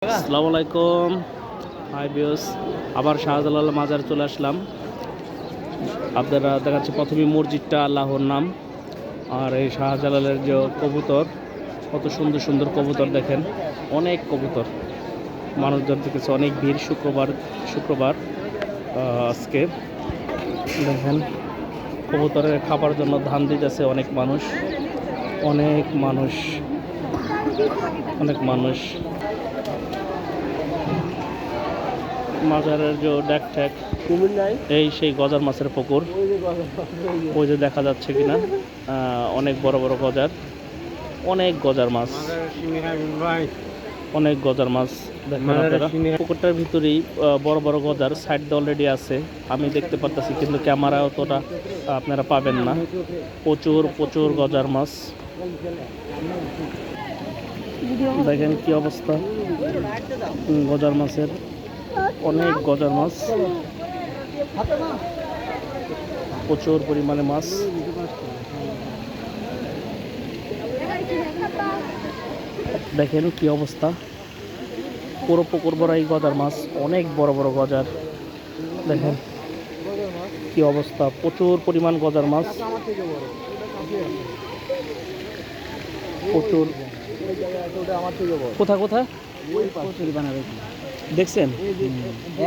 আসসালামু আলাইকুম। Hi viewers, আবার শাহজালাল মাজার চলে আসলাম। আপনারা দেখাচ্ছি প্রথমে মসজিদটা, আল্লাহর নাম। আর এই শাহজালালের যে কবুতর, কত সুন্দর সুন্দর কবুতর দেখেন, অনেক কবুতর। মানুষজন দেখেছে অনেক ভিড়, শুক্রবার আজকে দেখেন কবুতরের খাবার জন্য ধান দিতেছে অনেক মানুষ, অনেক মানুষ, অনেক মানুষ। মাজারের যে ড্যাক ট্যাক, এই সেই গজার মাছের পুকুর, ওই যে দেখা যাচ্ছে কিনা, অনেক বড় বড় গজার, অনেক গজার মাছ, অনেক গজার মাছ দেখেন আপনারা। পুকুরটার ভিতরেই বড় বড় গজার সাইড অলরেডি আছে, আমি দেখতে পাচ্ছি, কিন্তু ক্যামেরা অতটা আপনারা পাবেন না। প্রচুর প্রচুর গজার মাছ দেখেন কি অবস্থা গজার মাছের, অনেক গজার মাছ, প্রচুর পরিমাণে মাছ। দেখেন কি অবস্থা, পুরো পুকুর ভরাই গজার মাছ, অনেক বড় বড় গজার। দেখেন কি অবস্থা, প্রচুর পরিমাণ গজার মাছ, প্রচুর। কোথা কোথা দেখছেন?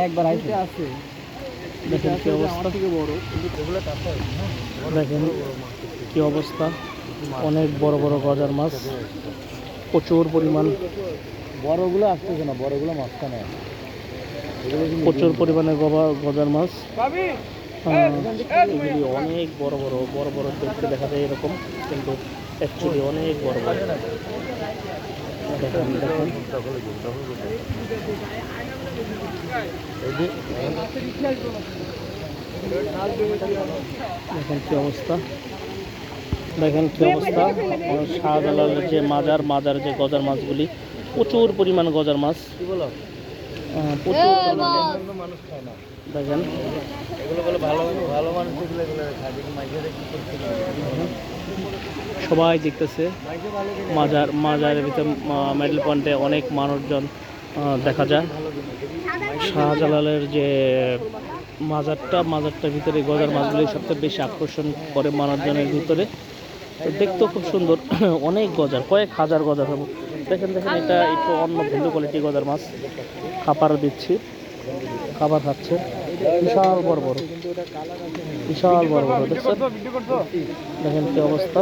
একবার আছে। দেখেন কি অবস্থা, দেখেন কি অবস্থা, অনেক বড় বড় গজার মাছ, প্রচুর পরিমাণ। বড়গুলো আসতেছে না, বড়গুলো মাঝখানে, প্রচুর পরিমাণে গজার মাছ। এগুলি অনেক বড় বড় বড় বড় দেখতে দেখা যায় এরকম, কিন্তু অ্যাকচুয়ালি অনেক বড় বড়। দেখেন দেখেন দেখেন কি অবস্থা, দেখেন কি অবস্থা। শাহজালালের যে মাজার যে গজার মাছগুলি, প্রচুর পরিমাণ গজার মাছ, প্রচুর দেখেন। সবাই দেখতেছে মাজারের ভিতরে, মেডেল পয়েন্টে অনেক মানুষজন দেখা যায়। শাহজালালের যে মাজারটার ভিতরে গজার মাছগুলি সবচেয়ে বেশি আকর্ষণ করে মানুষজনের ভিতরে। দেখতেও খুব সুন্দর, অনেক গজার, কয়েক হাজার গজার হবে। দেখেন দেখেন, এটা একটু অন্য ভিন্ন কোয়ালিটি গজার মাছ। খাবারও দিচ্ছি, খাবার খাচ্ছে, বিশাল বড় বড়, বিশাল বড় বড়। দেখছেন, দেখেন কি অবস্থা।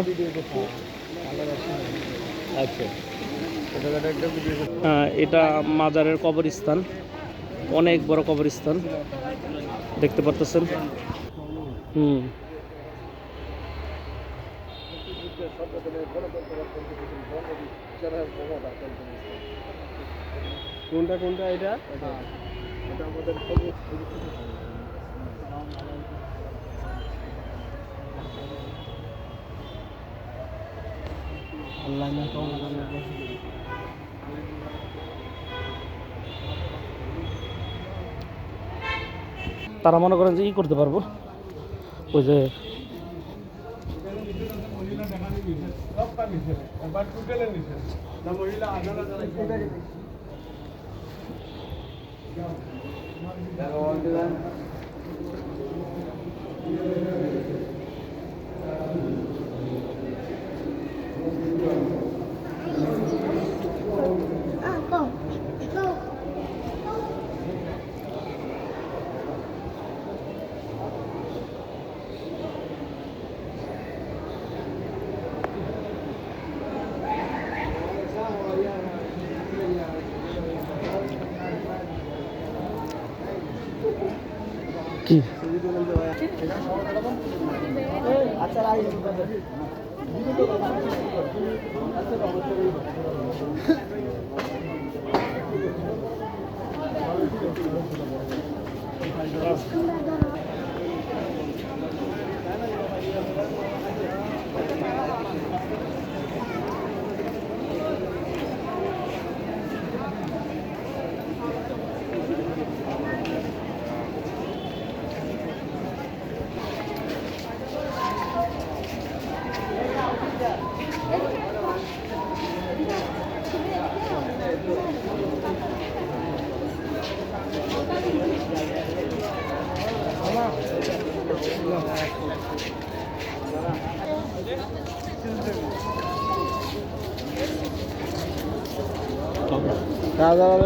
এটা মাজারের কবরস্থান, অনেক বড় কবরস্থান দেখতে পাচ্ছেন। কোনটা কোনটা এটা আমাদের তারা মনে করেন যে ই করতে পারবো, ওই যে কি শাহজালাল